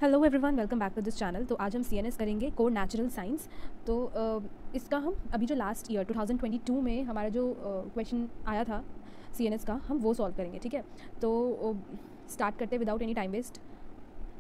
Hello everyone, welcome back to this channel. तो आज हम सीएनएस करेंगे, कोर नेचुरल साइंस। तो इसका हम अभी जो लास्ट ईयर 2022 में हमारा जो क्वेश्चन आया था सीएनएस का, हम वो सॉल्व करेंगे। ठीक है, तो स्टार्ट करते विदाउट एनी टाइम वेस्ट।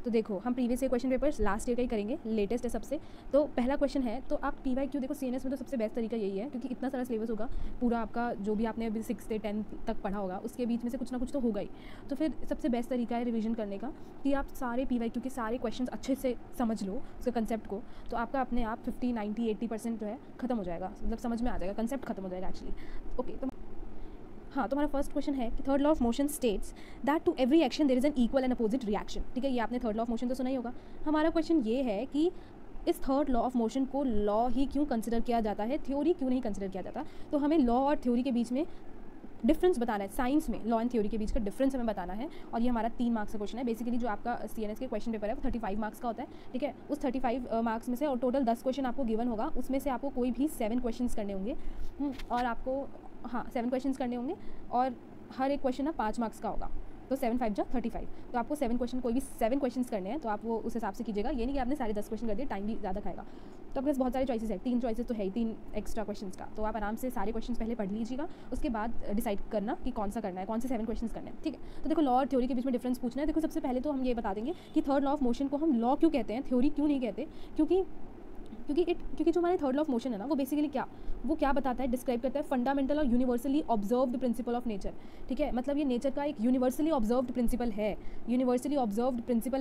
तो देखो, हम previous year question papers last year का ही करेंगे, लेटेस्ट है सबसे। तो पहला क्वेश्चन है, तो आप PYQ देखो, सीएनएस में तो सबसे बेस्ट तरीका यही है, क्योंकि इतना सारा सिलेबस होगा पूरा आपका, जो भी आपने अभी 6 से 10 तक पढ़ा होगा उसके बीच में से कुछ ना कुछ तो होगा ही। तो फिर सबसे बेस्ट तरीका है रिवीजन करने का, कि आप सारे PYQ के सारे क्वेश्चन अच्छे से समझ लो उसके कंसेप्ट को। तो आपका अपने आप 50, 90, 80% जो है खत्म हो जाएगा, मतलब समझ में आ जाएगा, कंसेप्ट खत्म हो जाएगा एक्चुअली। ओके, तो हाँ, तो हमारा फर्स्ट क्वेश्चन है कि third law of motion states that to every action there is an equal and opposite reaction. ठीक है, ये आपने थर्ड लॉ ऑफ मोशन तो सुना ही होगा। हमारा क्वेश्चन ये है कि इस थर्ड लॉ ऑफ मोशन को लॉ ही क्यों कंसिडर किया जाता है, थ्योरी क्यों नहीं कंसिडर किया जाता। तो हमें लॉ और थ्योरी के बीच में डिफरेंस बताना है। साइंस में लॉ एंड थ्योरी के बीच का डिफरेंस हमें बताना है, और ये हमारा 3 मार्क्स का क्वेश्चन है। बेसिकली जो आपका सीएनएस के क्वेश्चन पेपर है वो 35 मार्क्स का होता है। ठीक है, उस 35 मार्क्स में से और टोटल 10 क्वेश्चन आपको गिवन होगा, उसमें से आपको कोई भी 7 क्वेश्चन करने होंगे। और आपको 7 क्वेश्चन करने होंगे, और हर एक क्वेश्चन ना 5 मार्क्स का होगा। तो 7 5 जा 35। तो आपको 7 क्वेश्चन, कोई भी 7 क्वेश्चन करने हैं, तो आप वो उस हिसाब से कीजिएगा। ये नहीं कि आपने सारे 10 क्वेश्चन कर दिए, टाइम भी ज़्यादा खाएगा। तो आपके पास बहुत सारे चॉइसेस है, 3 चॉइसेस तो है ही, 3 एक्स्ट्रा क्वेश्चन का। तो आप आराम से सारे क्वेश्चन पहले पढ़ लीजिएगा, उसके बाद डिसाइड करना कि कौन सा करना है, कौन से 7 क्वेश्चन करने हैं। ठीक है, तो देखो, लॉ और थ्योरी के बीच में डिफरेंस पूछना है। देखो, सबसे पहले तो हम ये बता देंगे कि थर्ड लॉ ऑफ मोशन को हम लॉ क्यों कहते हैं, थ्योरी क्यों नहीं कहते। क्योंकि जो हमारे थर्ड लॉ ऑफ मोशन है ना, वो बेसिकली क्या बताता है, डिस्क्राइब करता है फंडामेंटल और universally observed principle of nature. ठीक है, मतलब ये नेचर का एक यूनिवर्सली ऑब्जर्व्ड प्रिंसिपल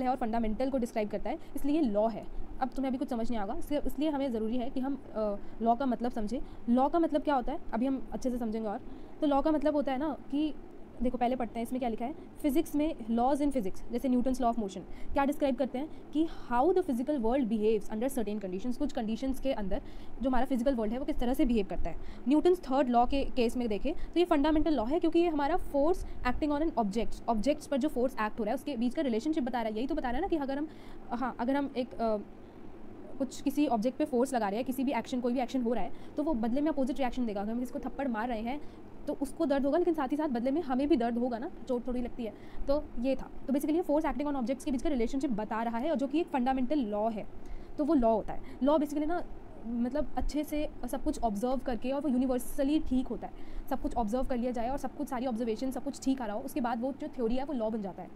है, और फंडामेंटल को डिस्क्राइब करता है, इसलिए लॉ है। अब तुम्हें अभी कुछ समझ नहीं आएगा, इसलिए हमें ज़रूरी है कि हम लॉ का मतलब समझें। लॉ का मतलब क्या होता है, अभी हम अच्छे से समझेंगे। और तो लॉ का मतलब होता है ना कि देखो, पहले पढ़ते हैं इसमें क्या लिखा है। फिजिक्स में लॉज इन फिजिक्स, जैसे न्यूटन्स लॉ ऑफ मोशन, क्या डिस्क्राइब करते हैं कि how the physical world behaves under certain conditions. कुछ कंडीशंस के अंदर जो हमारा फिजिकल वर्ल्ड है वो किस तरह से बिहेव करता है। न्यूटन्स थर्ड लॉ के केस में देखें तो ये फंडामेंटल लॉ है, क्योंकि ये हमारा force acting on an objects पर जो फोर्स एक्ट हो रहा है उसके बीच का रिलेशनशिप बता रहा है। यही तो बता रहा है ना कि अगर हम एक कुछ किसी ऑब्जेक्ट पे फोर्स लगा रहे हैं, किसी भी एक्शन, कोई भी एक्शन हो रहा है, तो वो बदले में अपोजिट रिएक्शन देगा। अगर हम किसी को थप्पड़ मार रहे हैं तो उसको दर्द होगा, लेकिन साथ ही साथ बदले में हमें भी दर्द होगा ना, चोट थोड़ी लगती है। तो ये था। तो basically force acting on objects के बीच का रिलेशनशिप बता रहा है, और जो कि एक फंडामेंटल लॉ है। तो वो लॉ होता है। लॉ बेसिकली ना, मतलब अच्छे से सब कुछ ऑब्जर्व करके, और वो यूनिवर्सली ठीक होता है। सब कुछ ऑब्जर्व कर लिया जाए और सब कुछ, सारी ऑब्जर्वेशन सब कुछ ठीक आ रहा हो, उसके बाद वो जो थ्योरी है वो लॉ बन जाता है।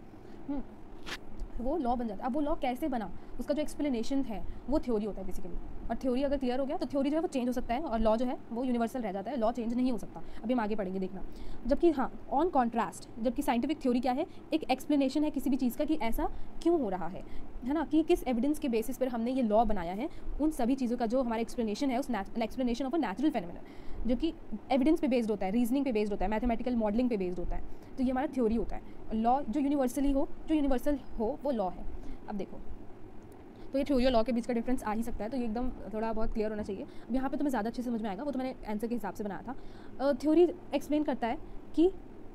वो लॉ बन जाता है। अब वो लॉ कैसे बना, उसका जो एक्सप्लेनेशन है वो थ्योरी होता है बेसिकली। और थ्योरी अगर क्लियर हो गया तो थ्योरी जो है वो चेंज हो सकता है, और लॉ जो है वो यूनिवर्सल रह जाता है। लॉ चेंज नहीं हो सकता, अभी हम आगे पढ़ेंगे, देखना। जबकि ऑन कॉन्ट्रास्ट, जबकि साइंटिफिक थ्योरी क्या है, एक एक्सप्लेनेशन है किसी भी चीज़ का कि ऐसा क्यों हो रहा है ना, कि किस एविडेंस के बेसिस पर हमने ये लॉ बनाया है। उन सभी चीज़ों का जो हमारा एक्सप्लेनेशन है, उस explanation of a natural phenomenon, जो कि एविडेंस पे बेस्ड होता है, रीजनिंग पे बेस्ड होता है, मैथमेटिकल मॉडलिंग पे बेस्ड होता है। तो ये हमारा थ्योरी होता है। लॉ जो यूनिवर्सल हो वो लॉ है। अब देखो, तो ये थ्योरी और लॉ के बीच का डिफरेंस आ ही सकता है, तो ये एकदम थोड़ा बहुत क्लियर होना चाहिए। अब यहाँ पे तुम्हें ज़्यादा अच्छे से समझ में आएगा, वो तो मैंने आंसर के हिसाब से बनाया था। थ्योरी एक्सप्लेन करता है कि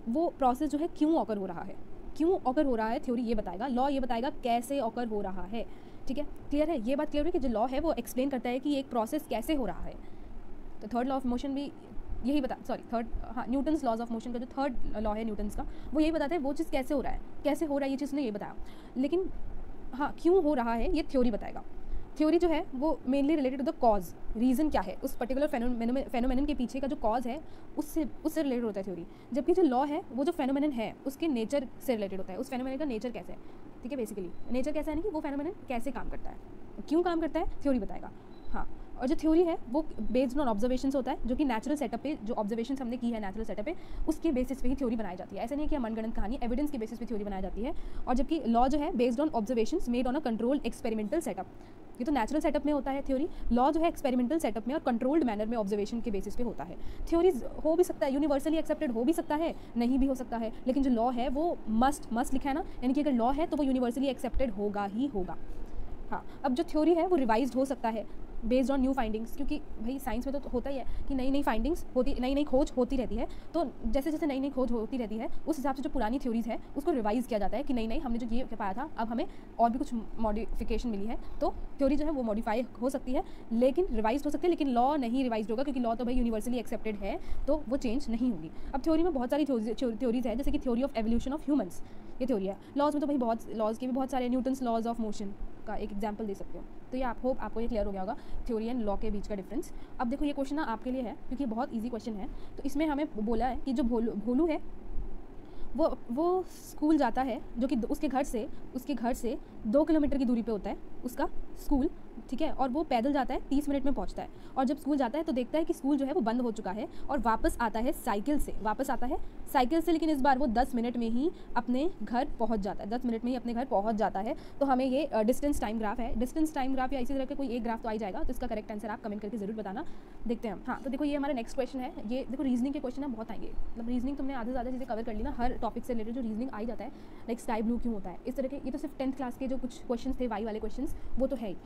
वो प्रोसेस जो है क्यों ऑकर हो रहा है, थ्योरी ये बताएगा। लॉ ये बताएगा कैसे ऑकर हो रहा है। ठीक है, क्लियर है, ये बात क्लियर है कि जो लॉ है वो एक्सप्लेन करता है कि एक प्रोसेस कैसे हो रहा है। तो थर्ड लॉ ऑफ मोशन भी यही न्यूटन्स लॉज ऑफ मोशन का जो थर्ड लॉ है न्यूटन्स का, वो यही बताता है वो चीज़ कैसे हो रहा है, ये चीज़ ने ये बताया। लेकिन क्यों हो रहा है ये थ्योरी बताएगा। थ्योरी जो है वो mainly related to the cause, reason क्या है, उस पर्टिकुलर फेनोमेनन के पीछे का जो कॉज है उससे रिलेटेड होता है थ्योरी। जबकि जो लॉ है वो जो फेनोमेनन है उसके नेचर से रिलेटेड होता है, उस फेनोमेनन का नेचर कैसे है। ठीक है, बेसिकली नेचर कैसा है, नहीं कि वो फेनोमेनन कैसे काम करता है, क्यों काम करता है, थ्योरी बताएगा। और जो थ्योरी है वो बेस्ड ऑन ऑब्जर्वेशंस होता है, जो कि नेचुरल सेटअप पे, जो ऑब्जर्वेशंस हमने की है नेचुरल सेटअप पे, उसके बेसिस पे ही थ्योरी बनाई जाती है। ऐसा नहीं है कि मनगढ़ंत कहानी, एविडेंस के बेसिस पे थ्योरी बनाई जाती है। और जबकि लॉ जो है based on observations made on a controlled experimental setup, ये तो नेचुरल सेटअप में होता है थ्योरी। लॉ जो है एक्सपेरिमेंटल सेटअप में और कंट्रोल्ड मैनर में ऑब्जर्वेशन के बेसिस पे होता है। थ्योरी हो भी सकता है, यूनिवर्सली एक्सेप्टेड हो भी सकता है, नहीं भी हो सकता है, लेकिन जो लॉ है वो मस्ट लिखा है ना, यानी कि अगर लॉ है तो वो यूनिवर्सली एक्सेप्टेड होगा ही होगा। अब जो थ्योरी है वो रिवाइज्ड हो सकता है बेस्ड ऑन न्यू फाइंडिंग्स, क्योंकि भाई साइंस में तो होता ही है कि नई फाइंडिंग्स होती, नई खोज होती रहती है। तो जैसे जैसे नई खोज होती रहती है, उस हिसाब से जो पुरानी थ्योरीज है उसको रिवाइज किया जाता है कि नहीं हमने जो ये पाया था, अब हमें और भी कुछ मॉडिफिकेशन मिली है, तो थ्योरी जो है वो मॉडिफाई हो सकती है, लेकिन रिवाइज हो सकती है। लेकिन लॉ नहीं रिवाइज होगा, क्योंकि लॉ तो भाई यूनिवर्सली एक्सेप्टेड है, तो वो चेंज नहीं होगी। अब थ्योरी में बहुत सारी थ्योरीज है, जैसे कि theory of evolution of humans, ये थ्योरी है। लॉज में तो भाई बहुत लॉज के भी बहुत सारे, न्यूटन्स लॉज ऑफ मोशन, का एक एग्जाम्पल दे सकते हो। तो ये आपको ये क्लियर हो गया होगा थ्योरी एंड लॉ के बीच का डिफरेंस। अब देखो ये क्वेश्चन ना आपके लिए है क्योंकि बहुत ईजी क्वेश्चन है। तो इसमें हमें बोला है कि जो भोलू है वो स्कूल जाता है, जो कि उसके घर से 2 किलोमीटर की दूरी पे होता है उसका स्कूल, ठीक है, और वो पैदल जाता है 30 मिनट में पहुंचता है। और जब स्कूल जाता है तो देखता है कि स्कूल जो है वो बंद हो चुका है और वापस आता है साइकिल से, लेकिन इस बार वो 10 मिनट में ही अपने घर पहुंच जाता है। तो हमें ये डिस्टेंस टाइम ग्राफ है, डिस्टेंस टाइम ग्राफ या इसी तरह का कोई एक ग्राफ तो आ ही जाएगा। तो इसका करेक्ट आंसर आप कमेंट करके जरूर बताना। देखते हैं हम। हाँ, तो देखो ये हमारा नेक्स्ट क्वेश्चन है। ये देखो रीजनिंग के क्वेश्चन ना बहुत आएंगे, मतलब रीजनिंग तुमने आधे से ज़्यादा चीज़ें कवर कर ली ना, हर टॉपिक से रिलेटेड जो रीजनिंग आ ही जाता है, लाइक स्काई ब्लू क्यों होता है, इस तरह के। ये तो सिर्फ 10th क्लास के जो कुछ क्वेश्चन थे वाई वाले क्वेश्चन, वो तो है ही।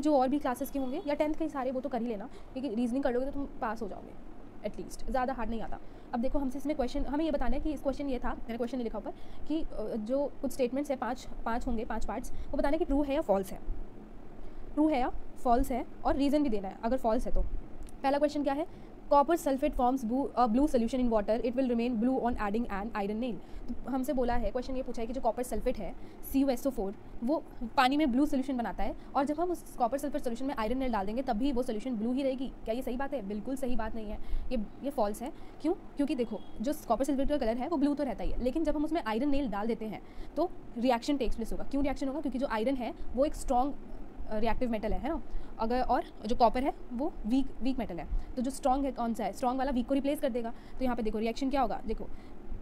और भी क्लासेस के होंगे या 10th के सारे, वो तो कर ही लेना, क्योंकि रीजनिंग कर लोगे तो तुम पास हो जाओगे एटलीस्ट, ज़्यादा हार्ड नहीं आता। अब देखो हमसे इसमें क्वेश्चन, हमें ये बताना है कि इस क्वेश्चन ये था, मैंने क्वेश्चन नहीं लिखा ऊपर, कि जो कुछ स्टेटमेंट्स है पाँच होंगे, 5 पार्ट्स, वो बताना है कि ट्रू है या फॉल्स है, और रीज़न भी देना है अगर फॉल्स है तो। पहला क्वेश्चन क्या है, copper sulphate forms blue solution in water, it will remain blue on adding an iron nail. तो हमसे बोला है, क्वेश्चन ये पूछा है कि जो कॉपर सल्फेट है CuSO4 वो पानी में ब्लू सोल्यूशन बनाता है, और जब हम उस कॉपर सल्फेट सोल्यूशन में आयरन नेल डाल देंगे तब भी वो सोल्यूशन ब्लू ही रहेगी। क्या ये सही बात है? बिल्कुल सही बात नहीं है, ये फॉल्स है। क्यों? क्योंकि देखो जो कॉपर सल्फेट का कलर है वो ब्लू तो रहता ही है, लेकिन जब हम उसमें आयरन नेल डाल देते हैं तो रिएक्शन टेक्स प्लेस होगा। क्यों रिएक्शन होगा? क्योंकि जो आयरन है वो एक स्ट्रॉन्ग रिएक्टिव मेटल है ना, अगर, और जो कॉपर है वो वीक मेटल है। तो जो स्ट्रॉन्ग है कौन सा है, स्ट्रॉन्ग वाला वीक को रिप्लेस कर देगा। तो यहाँ पे देखो रिएक्शन क्या होगा, देखो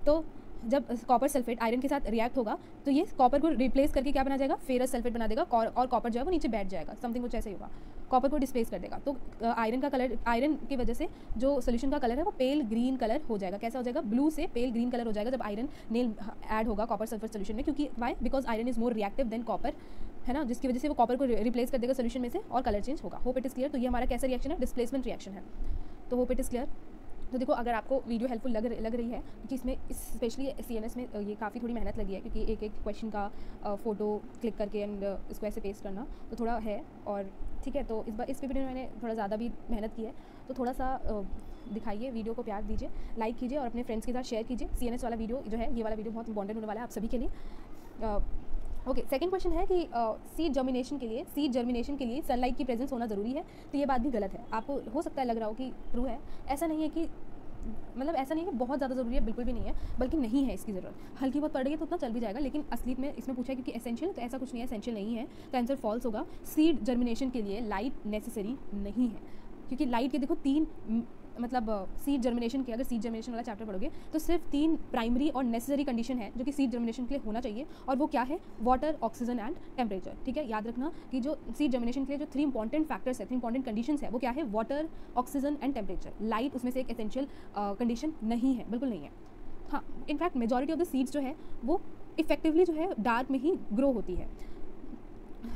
तो जब कॉपर सल्फेट आयरन के साथ रिएक्ट होगा तो ये कॉपर को रिप्लेस करके क्या बना जाएगा, फेरस सल्फेट बना देगा, और कॉपर जो है वो नीचे बैठ जाएगा, समथिंग कुछ ऐसे ही होगा, कॉपर को डिस्प्लेस कर देगा। तो आयरन का कलर, आयरन की वजह से जो सोल्यूशन का कलर है वो पेल ग्रीन कलर हो जाएगा। कैसा हो जाएगा? ब्लू से पेल ग्रीन कलर हो जाएगा जब आयरन नेल ऐड होगा कॉपर सल्फेट सोल्यूशन में। क्योंकि why? Because iron is more reactive than copper, है ना, जिसकी वजह से वो कॉपर को रिप्लेस कर देगा सोल्यूशन में से और कलर चेंज होगा। Hope it is clear. तो ये हमारा कैसा रिएक्शन है? डिस्प्लेसमेंट रिएक्शन है। तो होप इट इज़ क्लियर। तो देखो अगर आपको वीडियो हेल्पफुल लग रही है, क्योंकि इसमें स्पेशली CNS में ये काफ़ी थोड़ी मेहनत लगी है, क्योंकि एक क्वेश्चन का फ़ोटो क्लिक करके एंड इसको ऐसे पेस्ट करना तो थोड़ा है, और ठीक है। तो इस वीडियो में मैंने थोड़ा ज़्यादा भी मेहनत की है, तो थोड़ा सा दिखाइए, वीडियो को प्यार दीजिए, लाइक कीजिए और अपने फ्रेंड्स के साथ शेयर कीजिए। CNS वाला वीडियो जो है, ये वाला वीडियो बहुत इंपॉर्टेंट होने वाला है आप सभी के लिए। ओके, सेकंड क्वेश्चन है कि सीड जर्मिनेशन के लिए सनलाइट की प्रेजेंस होना ज़रूरी है। तो ये बात भी गलत है। आपको हो सकता है लग रहा हो कि ट्रू है, ऐसा नहीं है कि, मतलब ऐसा नहीं है कि बहुत ज़्यादा ज़रूरी है, बिल्कुल भी नहीं है, बल्कि नहीं है इसकी ज़रूरत। हल्की बहुत पड़ रही है तो उतना चल भी जाएगा, लेकिन असलियत में इसमें पूछा है क्योंकि एसेंशियल, तो ऐसा कुछ नहीं है, एसेंशियल नहीं है, तो आंसर फॉल्स होगा। सीड जर्मिनेशन के लिए लाइट नेसेसरी नहीं है, क्योंकि लाइट के देखो 3 मतलब सीड जर्मिनेशन के, अगर सीड जर्मिनेशन वाला चैप्टर पढ़ोगे तो सिर्फ 3 प्राइमरी और नेसेसरी कंडीशन है जो कि सीड जर्मिनेशन के लिए होना चाहिए, और वो क्या है? Water, oxygen and temperature. ठीक है, याद रखना कि जो सीड जर्मिनेशन के लिए जो 3 इंपॉर्टेंट फैक्टर्स है, 3 इंपॉर्टेंट कंडीशंस है, वो क्या है? Water, oxygen and temperature. Light उसमें से एक एसेंशियल कंडीशन नहीं है, बिल्कुल नहीं है। हाँ, in fact majority of the seeds जो है वो इफेक्टिवली जो है डार्क में ही ग्रो होती है।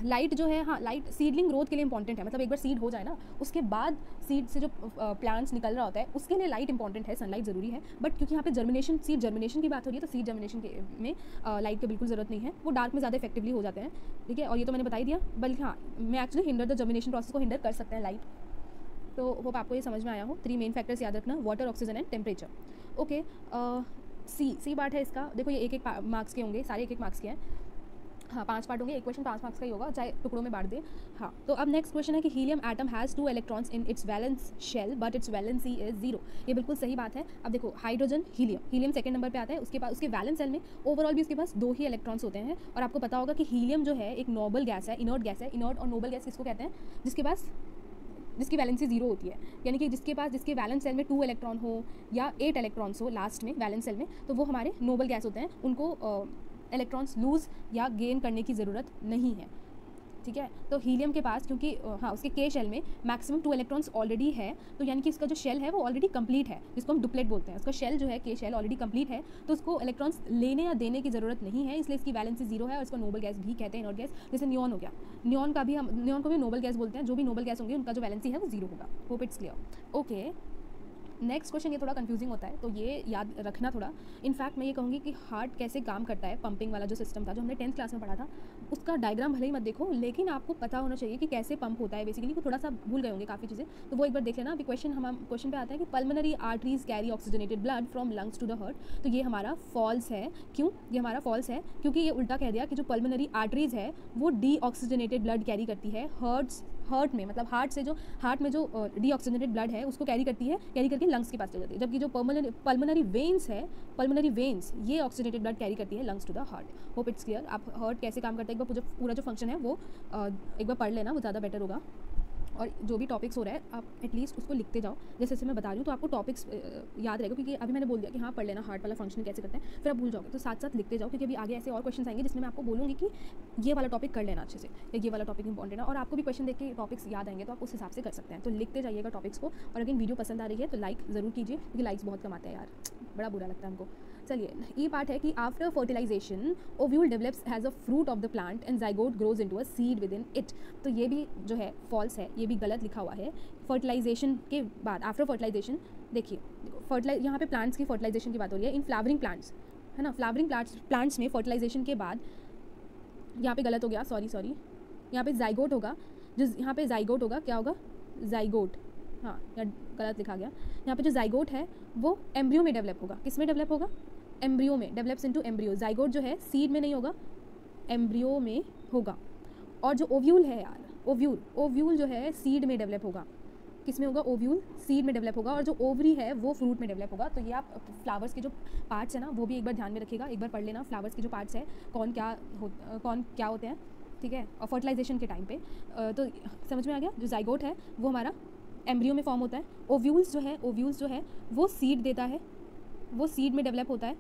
लाइट जो है, हाँ, लाइट सीडलिंग ग्रोथ के लिए इंपॉर्टेंट है, मतलब एक बार सीड हो जाए ना उसके बाद सीड से जो प्लांट्स निकल रहा होता है उसके लिए लाइट इंपॉर्टेंट है, सनलाइट ज़रूरी है। बट क्योंकि यहाँ पे सीड जर्मिनेशन की बात हो रही है, तो सीड जर्मिनेशन में लाइट की बिल्कुल ज़रूरत नहीं है, वो डार्क में ज़्यादा इफेक्टिवली हो जाते हैं। ठीक है, और ये तो मैंने बता ही दिया, बल्कि हाँ, मैं actually hinder the germination process को हिंडर कर सकते हैं लाइट। तो होप आपको ये समझ में आया हो। 3 मेन फैक्टर्स याद रखना, water, oxygen and temperature. Okay, C part है इसका। देखो ये एक मार्क्स के होंगे, सारे 1 मार्क्स के हैं। हाँ, 5 पार्ट होंगे, एक क्वेश्चन 5 मार्क्स का ही होगा, चाहे टुकड़ों में बांट दे। हाँ, तो अब नेक्स्ट क्वेश्चन है कि helium atom has 2 electrons in its valence shell but its valency is 0। ये बिल्कुल सही बात है। अब देखो हाइड्रोजन, हीलियम सेकंड नंबर पे आता है, उसके पास उसके वैलेंस सेल में ओवरऑल भी उसके पास 2 ही इलेक्ट्रॉन्स होते हैं। और आपको पता होगा कि हीलियम जो है एक नोबल गैस है, इनर्ट गैस है। इनर्ट और नोबल गैस किसको कहते हैं? जिसकी वैलेंसी 0 होती है, यानी कि जिसके वैलेंस सेल में 2 इलेक्ट्रॉन हो या 8 इलेक्ट्रॉन्स हो लास्ट में वैलेंस सेल में, तो वो हमारे नोबल गैस होते हैं। उनको इलेक्ट्रॉन्स लूज़ या गेन करने की ज़रूरत नहीं है। ठीक है, तो हीलियम के पास क्योंकि हाँ उसके के शेल में मैक्सिमम 2 इलेक्ट्रॉन्स ऑलरेडी है, तो यानी कि इसका जो शेल है वो ऑलरेडी कंप्लीट है, जिसको हम डुप्लेट बोलते हैं। उसका शेल जो है के शेल ऑलरेडी कंप्लीट है, तो उसको इलेक्ट्रॉन्स लेने या देने की ज़रूरत नहीं है, इसलिए इसकी वैलेंसी 0 है। और इसको नोबल गैस भी कहते हैं, इनर्ट गैस। जैसे नियॉन हो गया, नियॉन को भी नोबल गैस बोलते हैं। जो भी नोबल गैस होंगे उनका जो वैलेंसी है वो 0 होगा। Hope it's clear. Okay, next question ये थोड़ा कंफ्यूजिंग होता है, तो ये याद रखना थोड़ा। इनफैक्ट मैं ये कहूँगी कि हार्ट कैसे काम करता है, पंपिंग वाला जो सिस्टम था जो हमने 10th क्लास में पढ़ा था, उसका डायग्राम भले ही मत देखो, लेकिन आपको पता होना चाहिए कि कैसे पंप होता है बेसिकली। वो थोड़ा सा भूल गए होंगे काफ़ी चीज़ें, तो वो एक बार देख लेना। अभी क्वेश्चन पे आता है कि pulmonary arteries carry oxygenated blood from lungs to the heart. तो ये हमारा फॉल्स है। क्यों ये हमारा फॉल्स है? क्योंकि ये उल्टा कह दिया कि जो पल्मोनरी आर्टरीज है वो डीऑक्सीजनेटेड ब्लड कैरी करती है हार्ट में, मतलब हार्ट में जो डीऑक्सीजनेटेड ब्लड है उसको कैरी करके लंग्स के पास चली जाती है। जबकि जो पल्मोनरी वेन्स ये ऑक्सीजनेटेड ब्लड कैरी करती है lungs to the heart. Hope it's clear. आप हार्ट कैसे काम करता है एक बार पूरा जो फंक्शन है वो एक बार पढ़ लेना, वो ज़्यादा बेटर होगा। और जो भी टॉपिक्स हो रहा है आप एटलीस्ट उसको लिखते जाओ, जैसे जैसे मैं बता रही हूँ तो आपको टॉपिक्स याद रहेगा। क्योंकि अभी मैंने बोल दिया कि हाँ पढ़ लेना हार्ट वाला फंक्शन कैसे करते हैं, फिर आप भूल जाओगे, तो साथ साथ लिखते जाओ। क्योंकि अभी आगे ऐसे और क्वेश्चन आएंगे जिसमें मैं आपको बोलूँगी कि ये वाला टॉपिक कर लेना अच्छे से, या ये वाला टॉपिक इंपॉर्टेंट है। और आपको भी क्वेश्चन देख के टॉपिक्स याद आएंगे तो आप उस हिसाब से कर सकते हैं। तो लिखते जाइएगा टॉपिक्स को। और अगर वीडियो पसंद आ रही है तो लाइक ज़रूर कीजिए, क्योंकि लाइक्स बहुत कम आते हैं यार, बड़ा बुरा लगता है हमको। चलिए, ये पार्ट है कि after fertilisation ovule develops has a fruit of the plant and zygote grows into a seed within it. तो ये भी जो है फॉल्स है, ये भी गलत लिखा हुआ है। फर्टिलाइजेशन के बाद, आफ्टर फर्टिलाइजेशन, देखिए यहाँ पे प्लांट्स की फर्टिलाइजेशन की बात हो रही है। इन फ्लावरिंग प्लांट्स है ना, फ्लावरिंग प्लांट्स में फर्टिलाइजेशन के बाद, यहाँ पे गलत हो गया, सॉरी, यहाँ पे जाइगोट होगा। यहाँ पे जाइगोट होगा, क्या होगा? जाइगोट, हाँ या गलत लिखा गया। यहाँ पे जो जाइगोट है वो एम्ब्रियो में डेवलप होगा। किस में डेवलप होगा? एम्ब्रियो में, डेवलप्स इनटू एम्ब्रियो। जाइगोट जो है सीड में नहीं होगा, एम्ब्रियो में होगा। और जो ओव्यूल है यार, ओव्यूल जो है सीड में डेवलप होगा। किस में होगा? ओव्यूल सीड में डेवलप होगा। और जो ओवरी है वो फ्रूट में डेवलप होगा। तो ये आप फ्लावर्स के जो पार्ट्स है ना वो भी एक बार ध्यान में रखिएगा, एक बार पढ़ लेना। फ्लावर्स के जो पार्ट्स है कौन क्या होते हैं, ठीक है। और फर्टिलाइजेशन के टाइम पे तो समझ में आ गया। जो जाइगोट है वो हमारा एम्ब्रियो में फॉर्म होता है। ओव्यूल्स जो है वो सीड देता है, वो सीड में डेवलप होता है।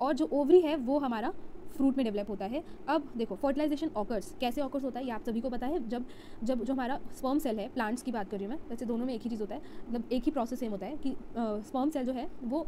और जो ओवरी है वो हमारा फ्रूट में डेवलप होता है। अब देखो फर्टिलाइजेशन ऑकर्स, कैसे ऑकर्स होता है ये आप सभी को पता है। जब जो हमारा स्पर्म सेल है, प्लांट्स की बात कर रही हूँ मैं, वैसे दोनों में एक ही चीज़ होता है, मतलब एक ही प्रोसेस सेम होता है कि स्पर्म सेल जो है वो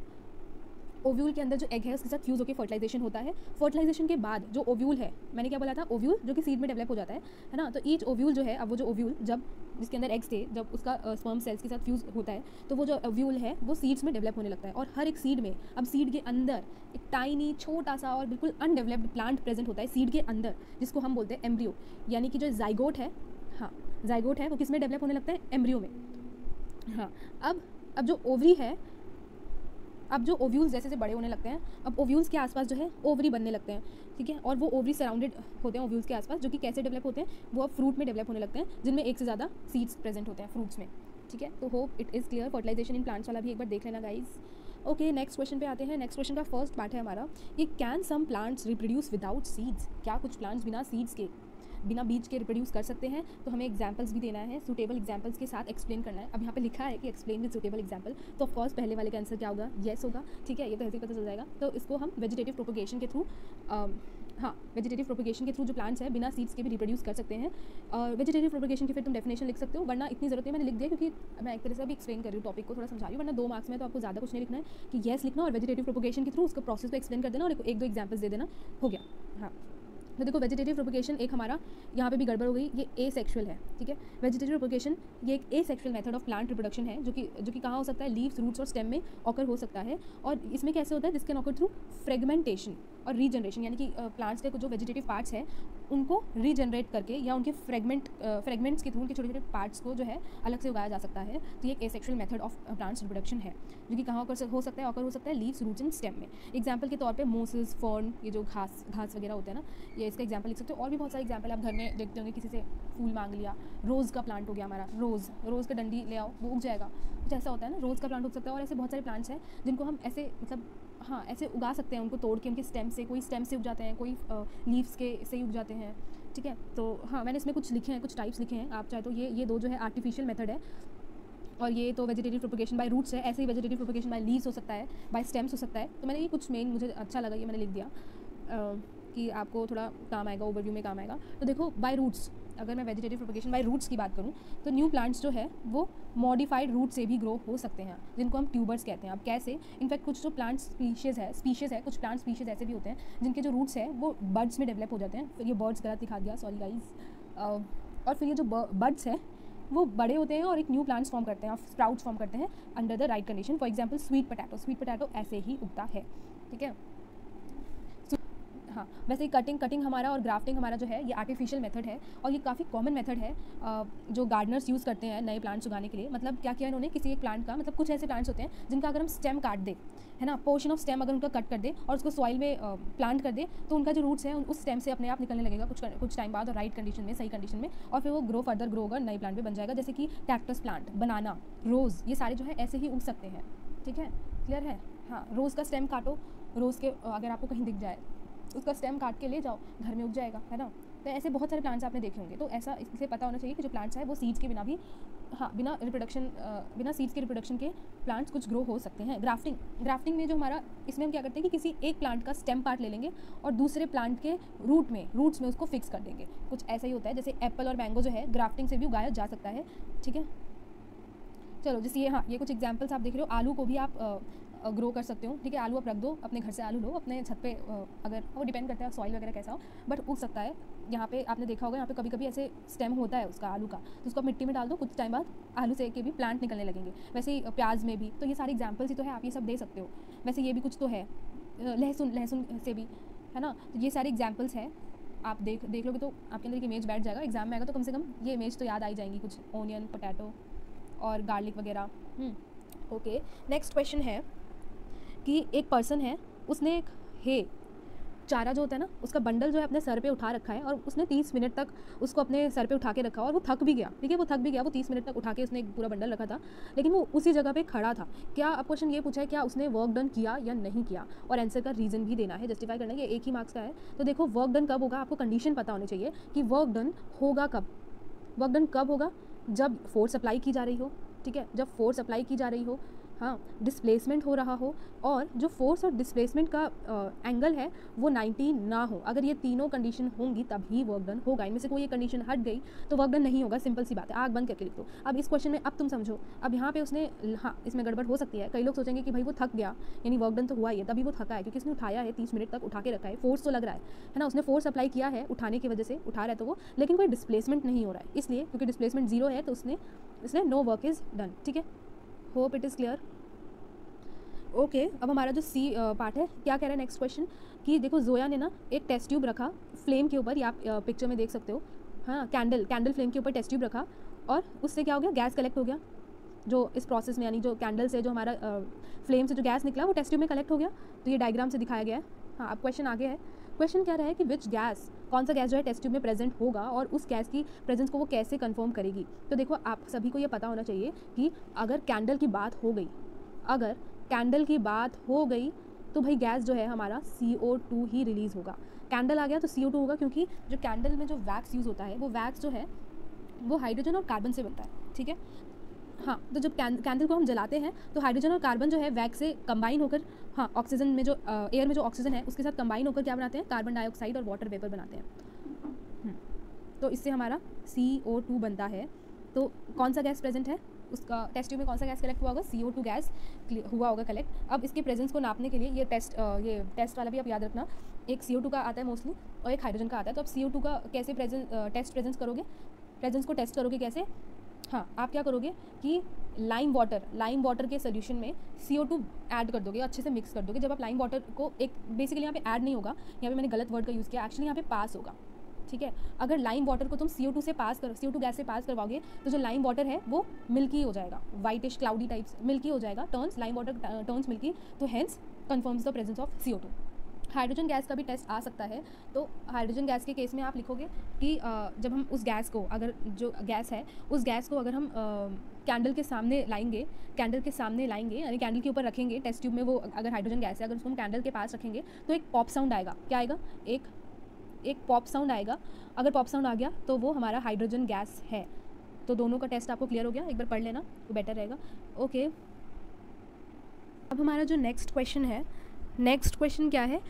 ओव्यूल के अंदर जो एग है उसके साथ फ्यूज़ होकर फर्टिलाइजेशन होता है। फर्टिलाइजेशन के बाद जो ओव्यूल है, मैंने क्या बोला था, ओव्यूल जो कि सीड में डेवलप हो जाता है ना। तो ईच ओव्यूल जो है, अब वो जो ओव्यूल जब जिसके अंदर एग्स थे, जब उसका स्पर्म सेल्स के साथ फ्यूज़ होता है तो वो जो ओव्यूल है वो सीड्स में डेवलप होने लगता है। और हर एक सीड में, अब सीड के अंदर एक टाइनी छोटा सा और बिल्कुल अनडेवलप्ड प्लांट प्रेजेंट होता है सीड के अंदर, जिसको हम बोलते हैं एम्ब्रियो। यानी कि जो जाइगोट है, हाँ जाइगोट है, वो किस में डेवलप होने लगता है? एम्ब्रियो में। हाँ, अब जो ओवरी है, अब जो ओव्यूल्स जैसे जैसे बड़े होने लगते हैं, अब ओव्यूल्स के आसपास जो है ओवरी बनने लगते हैं, ठीक है। और वो ओवरी सराउंडेड होते हैं ओव्यूल्स के आसपास, जो कि कैसे डेवलप होते हैं? वो अब फ्रूट में डेवलप होने लगते हैं, जिनमें एक से ज़्यादा सीड्स प्रेजेंट होते हैं फ्रूट्स में, ठीक है। तो hope it is clear. Fertilisation in plants वाला भी एक बार देख लेना गाइज। ओके, नेक्स्ट क्वेश्चन पे आते हैं। नेक्स्ट क्वेश्चन का फर्स्ट पार्ट है हमारा, ये can some plants reproduce without seeds. क्या कुछ प्लांट्स बिना सीड्स के, बिना बीज के रिप्रोड्यूस कर सकते हैं? तो हमें एग्जाम्पल्स भी देना है, सूटेबल एग्जाम्पल्स के साथ एक्सप्लेन करना है। अब यहाँ पे लिखा है कि एक्सप्लेन विद सूटेबल एग्जाम्पल, तो ऑफकोर्स पहले वाले का आंसर क्या होगा? येस होगा, ठीक है। ये तो ऐसे ही पता चल जाएगा। तो इसको हम वेजिटेटिव प्रोपोगेशन के थ्रू, वेजिटेटिव प्रोपोगेशन के थ्रू जो प्लांट्स है बिना सीड्स के भी रिप्रोड्यूस कर सकते हैं। और वेजिटेटिव प्रोपोगेशन की फिर तुम डेफिनेशन लिख सकते हो, वरना इतनी ज़रूरत है मैंने लिख दिया, क्योंकि मैं एक तरह से भी एक्सप्लेन कर रही हूँ, टॉपिक को थोड़ा समझा रही हूँ। वरना 2 मार्क्स में तो आपको ज़्यादा कुछ नहीं लिखना है कि येस लिखना और वेजिटेटिव प्रोपोगेशन के थ्रू उसका प्रोसेस को एक्सप्लेन कर देना और 1-2 एग्जाम्पल्स दे देना, हो गया। हाँ, तो देखो वेजिटेटिव प्रोपोगेशन एक हमारा, यहाँ पे भी गड़बड़ हो गई, ये एसेक्सुअल है, ठीक है। वेजिटेटिव प्रोपोगेशन ये एक asexual method of plant reproduction है, जो कि कहाँ हो सकता है? लीव्स, रूट्स और स्टेम में ऑकर हो सकता है। और इसमें कैसे होता है? This can occur through fragmentation और रीजनरेशन, यानी कि प्लांट्स के जो वेजिटेटिव पार्ट्स हैं उनको रीजनरेट करके या उनके फ्रेगमेंट्स के थ्रू उनके छोटे छोटे पार्ट्स को जो है अलग से उगाया जा सकता है। तो ये एक asexual method of plants reproduction है, जो कि कहाँ हो सकता है? ऑकर हो सकता है लीव्स, रूट्स एंड स्टेम में। एग्जाम्पल के तौर पे मोसेस, फर्न, ये जो घास वगैरह होते हैं ना, ये इसका एग्जाम्पल लिख सकते हो। और भी बहुत सारे एग्जाम्पल आप घर में देखते होंगे, किसी से फूल मांग लिया, रोज़ का प्लांट हो गया हमारा, रोज़ का डंडी ले आओ, वो उग जाएगा, कुछ ऐसा होता है ना, रोज़ का प्लांट उग सकता है। और ऐसे बहुत सारे प्लांट्स हैं जिनको हम ऐसे मतलब हाँ ऐसे उगा सकते हैं, उनको तोड़ के उनके स्टेम से, कोई स्टेम से उग जाते हैं, कोई लीव्स के से ही उग जाते हैं, ठीक है। तो हाँ, मैंने इसमें कुछ लिखे हैं, कुछ टाइप्स लिखे हैं, आप चाहे तो ये 2 जो है आर्टिफिशियल मेथड है, और ये तो वेजिटेटिव प्रोपोगेशन बाय रूट्स है। ऐसे ही वेजिटेटिव प्रोपोगेशन बाय लीव्स हो सकता है, बाय स्टेम्स हो सकता है। तो मैंने ये कुछ मेन मुझे अच्छा लगा, ये मैंने लिख दिया कि आपको थोड़ा काम आएगा, ओवरव्यू में काम आएगा। तो देखो बाय रूट्स, अगर मैं वेजिटेटिव प्रोपोगेशन बाय रूट्स की बात करूँ तो न्यू प्लांट्स जो है वो मॉडिफाइड रूट से भी ग्रो हो सकते हैं, जिनको हम ट्यूबर्स कहते हैं। अब कैसे? इनफैक्ट कुछ जो प्लांट स्पीशीज़ है, कुछ प्लांट स्पीशीज़ ऐसे भी होते हैं जिनके जो रूट्स हैं वो बर्ड्स में डेवलप हो जाते हैं। फिर ये बर्ड्स गलत दिखा दिया, सॉरी गाइज। और फिर ये जो बर्ड्स हैं वो बड़े होते हैं और एक न्यू प्लांट्स फॉर्म करते हैं और स्प्राउट्स फॉर्म करते हैं under the right condition. For example sweet potato ऐसे ही उगता है, ठीक है। हाँ, वैसे ही कटिंग हमारा और ग्राफ्टिंग हमारा जो है ये आर्टिफिशियल मेथड है और ये काफ़ी कॉमन मेथड है जो गार्डनर्स यूज़ करते हैं नए प्लांट्स उगाने के लिए। मतलब क्या किया इन्होंने, किसी एक प्लांट का, मतलब कुछ ऐसे प्लांट्स होते हैं जिनका अगर हम स्टेम काट दे, है ना, पोर्शन ऑफ स्टेम अगर उनका कट कर दे और उसको सॉइल में प्लांट कर दे, तो उनका जो रूट्स है उस स्टेम से अपने आप निकलने लगेगा कुछ टाइम बाद और राइट कंडीशन में, सही कंडीशन में, और फिर वो फर्दर ग्रो होकर नए प्लांट पे बन जाएगा। जैसे कि कैक्टस प्लांट, बनाना, रोज़, ये सारे जो है ऐसे ही उग सकते हैं, ठीक है, क्लियर है। हाँ, रोज़ का स्टेम काटो, रोज़ के अगर आपको कहीं दिख जाए उसका स्टेम काट के ले जाओ, घर में उग जाएगा, है ना। तो ऐसे बहुत सारे प्लांट्स आपने देखे होंगे। तो ऐसा इससे पता होना चाहिए कि जो प्लांट्स है वो सीड्स के बिना भी, हाँ, बिना सीड्स के रिप्रोडक्शन के प्लांट्स कुछ ग्रो हो सकते हैं। ग्राफ्टिंग में जो हमारा, इसमें हम क्या करते हैं कि किसी एक प्लांट का स्टेम पार्ट ले लेंगे और दूसरे प्लांट के रूट्स में उसको फिक्स कर देंगे। कुछ ऐसा ही होता है। जैसे एप्पल और मैंगो जो है ग्राफ्टिंग से भी उगाया जा सकता है, ठीक है। चलो, जैसे ये, हाँ, ये कुछ एग्जाम्पल्स आप देख रहे हो। आलू को भी आप ग्रो कर सकते हो, ठीक है। आलू आप रख दो, अपने घर से आलू लो, अपने छत पे, अगर वो डिपेंड करता है सॉइल वगैरह कैसा हो, बट उग सकता है। यहाँ पे आपने देखा होगा, यहाँ पे कभी कभी ऐसे स्टेम होता है उसका, आलू का, तो उसको आप मिट्टी में डाल दो, कुछ टाइम बाद आलू से के भी प्लांट निकलने लगेंगे। वैसे ही प्याज में भी। तो ये सारे एग्जाम्पल्स ही तो है, आप ये सब दे सकते हो। वैसे ये भी कुछ तो है, लहसुन से भी, है ना। तो ये सारे एग्जाम्पल्स हैं, आप देख लोगे तो आपके अंदर एक इमेज बैठ जाएगा। एग्जाम में आएगा तो कम से कम ये इमेज तो याद आई जाएंगी, कुछ ओनियन, पोटैटो और गार्लिक वगैरह। ओके, नेक्स्ट क्वेश्चन है कि एक पर्सन है, उसने एक चारा जो होता है ना, उसका बंडल जो है अपने सर पे उठा रखा है और उसने 30 मिनट तक उसको अपने सर पे उठा के रखा और वो थक भी गया, ठीक है, वो 30 मिनट तक उठा के उसने एक पूरा बंडल रखा था, लेकिन वो उसी जगह पे खड़ा था। क्या, अब क्वेश्चन ये पूछा है क्या उसने वर्क डन किया या नहीं किया, और आंसर का रीज़न भी देना है, जस्टिफाई करना है। ये एक ही मार्क्स का है। तो देखो, वर्क डन कब होगा, आपको कंडीशन पता होनी चाहिए कि वर्क डन होगा कब। वर्क डन कब होगा, जब फोर्स अप्लाई की जा रही हो, ठीक है, जब फोर्स अप्लाई की जा रही हो, हाँ, डिस्प्लेसमेंट हो रहा हो, और जो फोर्स और डिस्प्लेसमेंट का एंगल है वो 90 ना हो। अगर ये तीनों कंडीशन होंगी तभी वर्क डन होगा। इनमें से कोई ये कंडीशन हट गई तो वर्क डन नहीं होगा। सिंपल सी बात है, आग बंद करके लिख दो। अब इस क्वेश्चन में अब तुम समझो, अब यहाँ पे उसने, हाँ, इसमें गड़बड़ हो सकती है। कई लोग सोचेंगे कि भाई वो थक गया, यानी वर्क डन तो हुआ ही है, तभी वो थका है, क्योंकि उसने उठाया है, 30 मिनट तक उठा के रखा है, फोर्स तो लग रहा है ना, उसने फोर्स अप्लाई किया है उठाने की वजह से, उठा रहा है तो वो, लेकिन कोई डिस्प्लेसमेंट नहीं हो रहा है, इसलिए, क्योंकि डिस्प्लेसमेंट 0 है तो इसलिए नो वर्क इज़ डन, ठीक है। Hope it is clear. Okay, अब हमारा जो सी पार्ट है, क्या कह रहा है नेक्स्ट क्वेश्चन कि देखो, जोया ने ना एक टेस्ट ट्यूब रखा फ्लेम के ऊपर, या आप पिक्चर में देख सकते हो, हाँ, कैंडल फ्लेम के ऊपर टेस्ट ट्यूब रखा, और उससे क्या हो गया, गैस कलेक्ट हो गया। जो इस प्रोसेस में, यानी जो कैंडल से जो हमारा फ्लेम से जो गैस निकला वो टेस्ट ट्यूब में कलेक्ट हो गया। तो ये डायग्राम से दिखाया गया है। हाँ, अब क्वेश्चन आगे है। क्वेश्चन क्या रहा है कि विच गैस, कौन सा गैस जो है टेस्ट ट्यूब में प्रेजेंट होगा और उस गैस की प्रेजेंस को वो कैसे कंफर्म करेगी। तो देखो, आप सभी को ये पता होना चाहिए कि अगर कैंडल की बात हो गई, तो भाई गैस जो है हमारा CO2 ही रिलीज़ होगा। कैंडल आ गया तो CO2 होगा, क्योंकि जो कैंडल में जो वैक्स यूज़ होता है, वो वैक्स जो है वो हाइड्रोजन और कार्बन से बनता है, ठीक है। हाँ, तो जब कैंडल को हम जलाते हैं तो हाइड्रोजन और कार्बन जो है वैक्स से कंबाइन होकर, हाँ, ऑक्सीजन में जो एयर में जो ऑक्सीजन है उसके साथ कंबाइन होकर क्या बनाते हैं, कार्बन डाइऑक्साइड और वाटर वेपर बनाते हैं। तो इससे हमारा CO2 बनता है। तो कौन सा गैस प्रेजेंट है, उसका टेस्ट ट्यूब में कौन सा गैस कलेक्ट हुआ होगा, CO2 गैस हुआ होगा कलेक्ट। अब इसके प्रेजेंस को नापने के लिए ये टेस्ट वाला भी आप याद रखना, एक CO2 का आता है मोस्टली और एक हाइड्रोजन का आता है। तो आप CO2 का कैसे प्रेजेंस करोगे, प्रेजेंस को टेस्ट करोगे कैसे, हाँ, आप क्या करोगे कि लाइम वाटर के सोल्यूशन में CO2 ऐड कर दोगे, अच्छे से मिक्स कर दोगे। जब आप लाइम वाटर को, एक बेसिकली यहाँ पे ऐड नहीं होगा, यहाँ पे मैंने गलत वर्ड का यूज़ किया, एक्चुअली यहाँ पे पास होगा, ठीक है। अगर लाइम वाटर को तुम CO2 गैस से पास करवाओगे तो जो लाइम वाटर है वो मिल्की हो जाएगा, वाइटिश क्लाउडी टाइप्स मिल्की हो जाएगा, लाइम वाटर टर्न्स मिल्की, तो hence confirms the presence of CO2। Hydrogen gas का भी टेस्ट आ सकता है। तो हाइड्रोजन गैस के केस में आप लिखोगे कि जब हम उस गैस को, अगर जो गैस है उस गैस को अगर हम कैंडल के सामने लाएंगे, यानी कैंडल के ऊपर रखेंगे टेस्ट ट्यूब में, वो अगर हाइड्रोजन गैस है, अगर उसको हम कैंडल के पास रखेंगे तो एक पॉप साउंड आएगा। क्या आएगा, एक पॉप साउंड आएगा। अगर पॉप साउंड आ गया तो वो हमारा हाइड्रोजन गैस है। तो दोनों का टेस्ट आपको क्लियर हो गया, एक बार पढ़ लेना तो बेटर रहेगा। ओके, अब हमारा जो नेक्स्ट क्वेश्चन है, नेक्स्ट क्वेश्चन क्या है,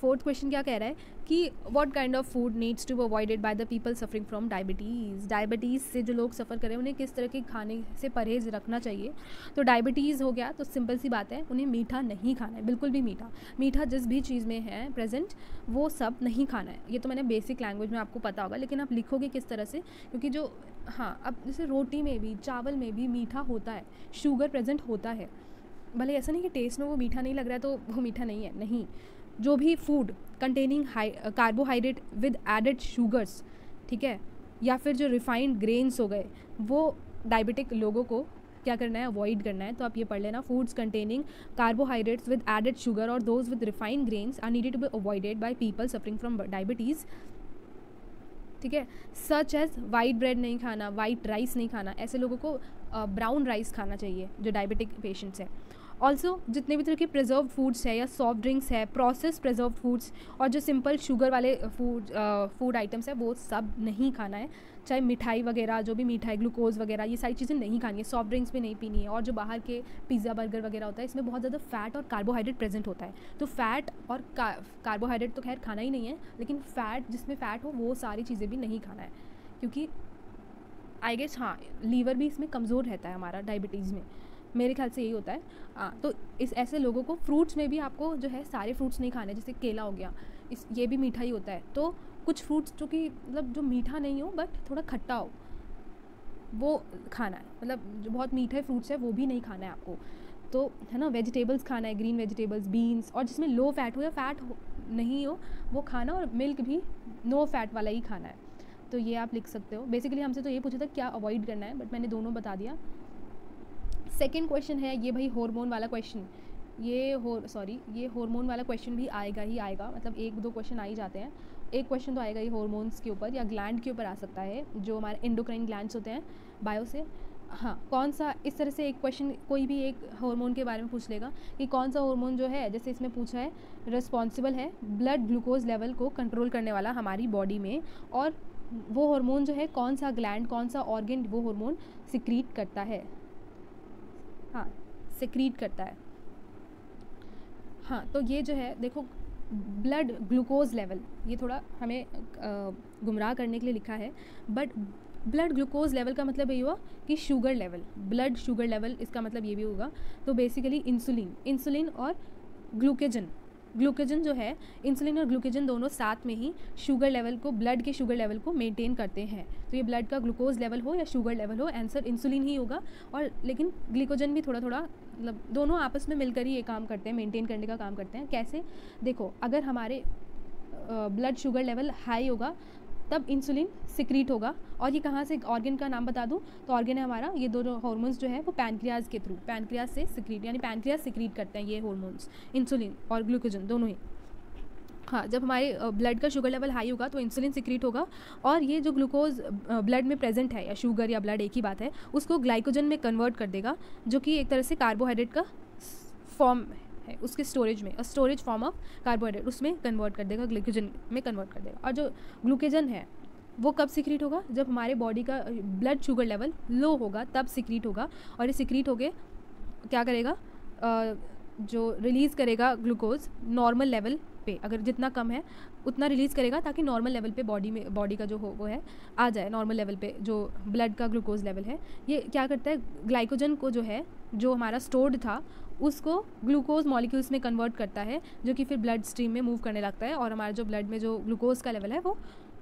फोर्थ क्वेश्चन क्या कह रहा है कि what kind of food needs to be avoided by the people suffering from diabetes. Diabetes से जो लोग सफ़र करें उन्हें किस तरह के खाने से परहेज़ रखना चाहिए। तो डायबिटीज़ हो गया तो सिंपल सी बात है, उन्हें मीठा नहीं खाना है, बिल्कुल भी मीठा जिस भी चीज़ में है प्रेजेंट वो सब नहीं खाना है। ये तो मैंने बेसिक लैंग्वेज में आपको पता होगा, लेकिन आप लिखोगे किस तरह से, क्योंकि जो हाँ अब जैसे रोटी में भी, चावल में भी मीठा होता है, शुगर प्रेजेंट होता है। भले ऐसा नहीं कि टेस्ट में वो मीठा नहीं लग रहा है तो वो मीठा नहीं है, नहीं। जो भी food containing carbohydrate with added sugars, ठीक है, या फिर जो रिफाइंड ग्रेन्स हो गए, वो डायबिटिक लोगों को क्या करना है, अवॉइड करना है। तो आप ये पढ़ लेना, foods containing carbohydrates with added sugar और those with refined grains are needed to be avoided by people suffering from diabetes, ठीक है। सच एज वाइट ब्रेड नहीं खाना, वाइट राइस नहीं खाना, ऐसे लोगों को ब्राउन राइस खाना चाहिए जो डायबिटिक पेशेंट्स हैं। ऑल्सो जितने भी तरह के प्रिजर्व फूड्स है या सॉफ्ट ड्रिंक्स है, प्रोसेस प्रिजर्व फूड्स और जो सिंपल शुगर वाले फूड आइटम्स है वो सब नहीं खाना है। चाहे मिठाई वगैरह, जो भी मिठाई, ग्लूकोज वगैरह, ये सारी चीज़ें नहीं खानी है। सॉफ्ट ड्रिंक्स भी नहीं पीनी है। और जो बाहर के पिज़्ज़ा बर्गर वगैरह होता है इसमें बहुत ज़्यादा फ़ैट और कार्बोहाइड्रेट प्रेजेंट होता है। तो फ़ैट और कार्बोहाइड्रेट तो खैर खाना ही नहीं है, लेकिन फ़ैट, जिसमें फ़ैट हो वो सारी चीज़ें भी नहीं खाना है, क्योंकि आई गेस हाँ लीवर भी इसमें कमज़ोर रहता है हमारा डायबिटीज़ में, मेरे ख्याल से यही होता है। तो इस ऐसे लोगों को फ्रूट्स में भी आपको जो है सारे फ्रूट्स नहीं खाने, जैसे केला हो गया, ये भी मीठा ही होता है। तो कुछ फ्रूट्स जो कि मतलब जो मीठा नहीं हो बट थोड़ा खट्टा हो वो खाना है, मतलब जो बहुत मीठे फ्रूट्स है वो भी नहीं खाना है आपको, तो है ना। वेजिटेबल्स खाना है, ग्रीन वेजिटेबल्स, बीन्स, और जिसमें लो फैट हो या फैट नहीं हो वो खाना, और मिल्क भी नो फैट वाला ही खाना है। तो ये आप लिख सकते हो। बेसिकली हमसे तो ये पूछा था क्या अवॉइड करना है, बट मैंने दोनों बता दिया। सेकेंड क्वेश्चन है ये भाई हार्मोन वाला क्वेश्चन, ये हार्मोन वाला क्वेश्चन भी आएगा ही आएगा, मतलब एक दो क्वेश्चन आ ही जाते हैं। एक क्वेश्चन तो आएगा ही हार्मोन्स के ऊपर या ग्लैंड के ऊपर आ सकता है, जो हमारे एंडोक्राइन ग्लैंड्स होते हैं बायो से। हाँ, कौन सा, इस तरह से एक क्वेश्चन कोई भी एक हार्मोन के बारे में पूछ लेगा कि कौन सा हार्मोन जो है, जैसे इसमें पूछा है, रिस्पॉन्सिबल है ब्लड ग्लूकोज लेवल को कंट्रोल करने वाला हमारी बॉडी में, और वो हार्मोन जो है कौन सा ग्लैंड, कौन सा ऑर्गन वो हार्मोन सिक्रीट करता है। हाँ, सिक्रीट करता है। हाँ, तो ये जो है देखो, ब्लड ग्लूकोज लेवल, ये थोड़ा हमें गुमराह करने के लिए लिखा है, बट ब्लड ग्लूकोज लेवल का मतलब ये हुआ कि sugar level, blood sugar level, इसका मतलब ये भी होगा। तो बेसिकली इंसुलिन और ग्लूकेजन जो है, इंसुलिन और ग्लूकेजन दोनों साथ में ही शुगर लेवल को, ब्लड के शुगर लेवल को मेंटेन करते हैं। तो ये ब्लड का ग्लूकोज लेवल हो या शुगर लेवल हो, आंसर इंसुलिन ही होगा। और लेकिन ग्लूकोजन भी थोड़ा थोड़ा, मतलब दोनों आपस में मिलकर ही ये काम करते हैं, मेंटेन करने का काम करते हैं। कैसे, देखो, अगर हमारे ब्लड शुगर लेवल हाई होगा तब इंसुलिन सिक्रीट होगा। और ये कहाँ से, ऑर्गन का नाम बता दूं तो ऑर्गन है हमारा, ये दोनों हार्मोन्स जो है वो पैनक्रियाज के थ्रू, पैनक्रियाज से सिक्रीट, यानी पैनक्रियाज सिक्रीट करते हैं ये हार्मोन्स, इंसुलिन और ग्लूकोजन दोनों ही। हाँ, जब हमारे ब्लड का शुगर लेवल हाई होगा तो इंसुलिन सिक्रीट होगा, और ये जो ग्लूकोज ब्लड में प्रेजेंट है, या शुगर या ब्लड एक ही बात है, उसको ग्लाइकोजन में कन्वर्ट कर देगा, जो कि एक तरह से कार्बोहाइड्रेट का फॉर्म है, उसके स्टोरेज में, स्टोरेज फॉर्म ऑफ कार्बोहाइड्रेट, उसमें कन्वर्ट कर देगा, ग्लाइकोजन में कन्वर्ट कर देगा। और जो ग्लूकोजन है वो कब सिक्रीट होगा, जब हमारे बॉडी का ब्लड शुगर लेवल लो होगा तब सिक्रीट होगा। और ये सिक्रीट होके क्या करेगा, जो रिलीज़ करेगा ग्लूकोज नॉर्मल लेवल पे, अगर जितना कम है उतना रिलीज़ करेगा, ताकि नॉर्मल लेवल पे बॉडी का जो हो वो है आ जाए नॉर्मल लेवल पे, जो ब्लड का ग्लूकोज लेवल है। ये क्या करता है, ग्लाइकोजन को जो है, जो हमारा स्टोर्ड था, उसको ग्लूकोज मॉलिक्यूल्स में कन्वर्ट करता है, जो कि फिर ब्लड स्ट्रीम में मूव करने लगता है, और हमारे जो ब्लड में जो ग्लूकोज का लेवल है वो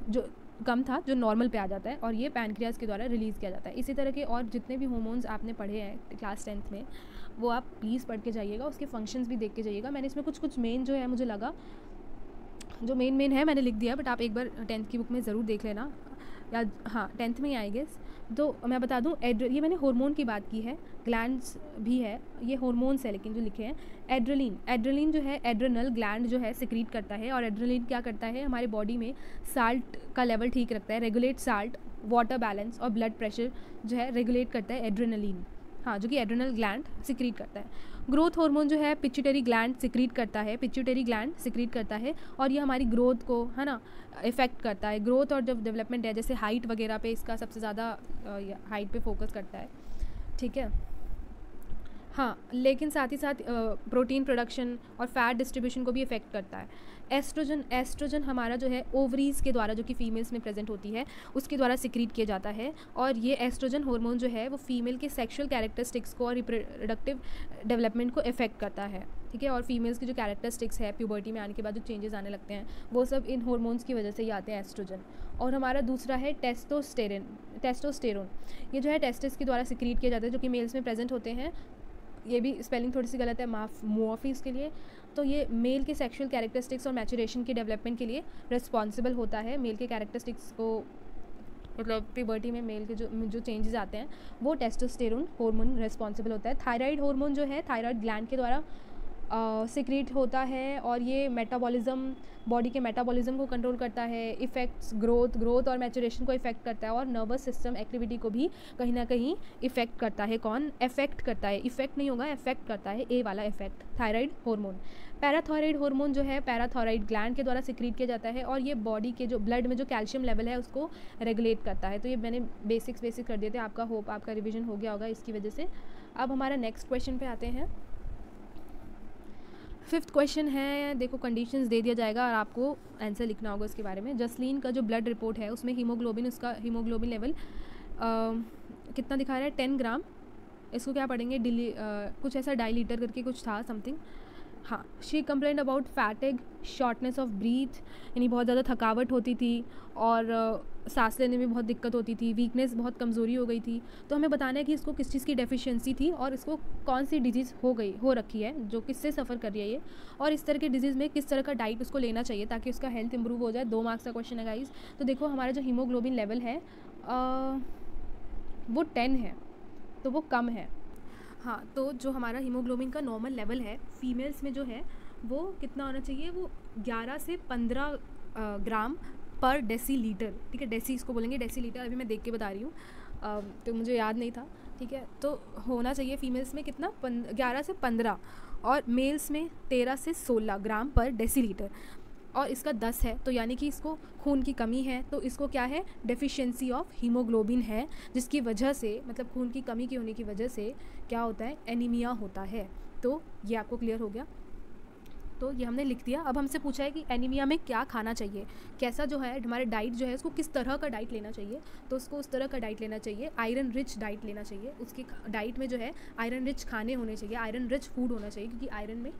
जो कम था जो नॉर्मल पे आ जाता है, और ये पैनक्रियाज के द्वारा रिलीज़ किया जाता है। इसी तरह के और जितने भी हार्मोन्स आपने पढ़े हैं क्लास 10th में, वो आप प्लीज़ पढ़ के जाइएगा, उसके फंक्शंस भी देख के जाइएगा। मैंने इसमें कुछ मेन जो है, मुझे लगा जो मेन है मैंने लिख दिया, बट आप एक बार 10th की बुक में ज़रूर देख लेना, या हाँ 10th में ही आई गेस। तो मैं बता दूं, ये मैंने हार्मोन की बात की है, ग्लैंड्स भी है, ये हार्मोन्स है लेकिन जो लिखे हैं। एड्रेलिन जो है, एड्रेनल ग्लैंड जो है सिक्रीट करता है, और एड्रेलिन क्या करता है, हमारे बॉडी में साल्ट का लेवल ठीक रखता है, रेगुलेट साल्ट, वाटर बैलेंस और ब्लड प्रेशर जो है रेगुलेट करता है एड्रेनलिन, हाँ, जो कि एड्रेनल ग्लैंड सिक्रीट करता है। ग्रोथ हार्मोन जो है पिट्यूटरी ग्लैंड सिक्रीट करता है, और ये हमारी ग्रोथ को, है ना, इफ़ेक्ट करता है। ग्रोथ और जब डेवलपमेंट है, जैसे हाइट वगैरह पे इसका सबसे ज़्यादा हाइट पे फोकस करता है, ठीक है। हाँ, लेकिन साथ ही साथ प्रोटीन प्रोडक्शन और फैट डिस्ट्रीब्यूशन को भी इफ़ेक्ट करता है। एस्ट्रोजन हमारा जो है ओवरीज़ के द्वारा, जो कि फीमेल्स में प्रेजेंट होती है, उसके द्वारा सिक्रीट किया जाता है। और ये एस्ट्रोजन हार्मोन जो है वो फीमेल के सेक्सुअल कैरेक्टरिस्टिक्स को और रिप्रोडक्टिव डेवलपमेंट को इफ़ेक्ट करता है, ठीक है। और फीमेल्स की जो कैरेक्टरिस्टिक्स है प्यूबर्टी में आने के बाद जो चेंजेस आने लगते हैं, वो सब इन हार्मोन्स की वजह से ही आते हैं, एस्ट्रोजन। और हमारा दूसरा है टेस्टोस्टेरोन। ये जो है टेस्टिस के द्वारा सिक्रीट किया जाता है, जो कि मेल्स में प्रेजेंट होते हैं। ये भी स्पेलिंग थोड़ी सी गलत है मोफीज़ के लिए। तो ये मेल के सेक्सुअल कैरेक्टरिस्टिक्स और मैचुरेशन के डेवलपमेंट के लिए रिस्पॉन्सिबल होता है। मेल के कैरेक्टरिस्टिक्स को, मतलब प्यूबर्टी में मेल के जो चेंजेस आते हैं, वो टेस्टोस्टेरोन हार्मोन रिस्पॉन्सिबल होता है। थायराइड हार्मोन जो है थायराइड ग्लैंड के द्वारा सिक्रीट होता है, और ये मेटाबॉलिज्म, बॉडी के मेटाबॉलिज्म को कंट्रोल करता है, इफ़ेक्ट्स ग्रोथ और मैचुरेशन को इफ़ेक्ट करता है, और नर्वस सिस्टम एक्टिविटी को भी कहीं ना कहीं इफ़ेक्ट करता है। कौन इफ़ेक्ट करता है? इफ़ेक्ट नहीं होगा, इफ़ेक्ट करता है, ए वाला effect, thyroid hormone. Parathyroid hormone जो है पैराथायराइड ग्लैंड के द्वारा सिक्रीट किया जाता है, और ये बॉडी के जो ब्लड में जो कैल्शियम लेवल है उसको रेगुलेट करता है। तो ये मैंने बेसिक कर दिए थे, आपका होप आपका रिविजन हो गया होगा इसकी वजह से। अब हमारा नेक्स्ट क्वेश्चन पे आते हैं। 5th क्वेश्चन है, देखो कंडीशंस दे दिया जाएगा और आपको आंसर लिखना होगा उसके बारे में। जसलीन का जो ब्लड रिपोर्ट है उसमें उसका हीमोग्लोबिन लेवल कितना दिखा रहा है? 10 ग्राम। इसको क्या पढ़ेंगे? कुछ ऐसा डायलीटर करके कुछ था समथिंग। हाँ, she complaint about fatigue, shortness of breath, यानी बहुत ज़्यादा थकावट होती थी, और सांस लेने में बहुत दिक्कत होती थी, वीकनेस, बहुत कमज़ोरी हो गई थी। तो हमें बताना है कि इसको किस चीज़ की डेफिशिएंसी थी, और इसको कौन सी डिजीज़ हो रखी है, जो किससे सफ़र कर रही है ये, और इस तरह की डिजीज़ में किस तरह का डाइट उसको लेना चाहिए ताकि उसका हेल्थ इंप्रूव हो जाए। 2 मार्क्स का क्वेश्चन है गाइस। तो देखो हमारा जो हीमोग्लोबिन लेवल है वो 10 है, तो वो कम है। हाँ, तो जो हमारा हीमोग्लोबिन का नॉर्मल लेवल है फीमेल्स में जो है वो कितना होना चाहिए? वो 11 से 15 ग्राम पर डेसीलीटर, ठीक है। डेसी इसको बोलेंगे, डेसीलीटर अभी मैं देख के बता रही हूँ, तो मुझे याद नहीं था, ठीक है। तो होना चाहिए फीमेल्स में कितना? 11 से 15, और मेल्स में 13 से 16 ग्राम पर डेसीलीटर। और इसका 10 है, तो यानी कि इसको खून की कमी है, तो इसको क्या है? डेफिशिएंसी ऑफ हीमोग्लोबिन है, जिसकी वजह से, मतलब खून की कमी के होने की वजह से क्या होता है? एनीमिया होता है। तो ये आपको क्लियर हो गया, तो ये हमने लिख दिया। अब हमसे पूछा है कि एनीमिया में क्या खाना चाहिए, कैसा जो है हमारे डाइट जो है उसको किस तरह का डाइट लेना चाहिए। तो उसको उस तरह का डाइट लेना चाहिए, आयरन रिच डाइट लेना चाहिए। उसकी डाइट में जो है आयरन रिच खाने होने चाहिए, आयरन रिच फूड होना चाहिए, क्योंकि आयरन में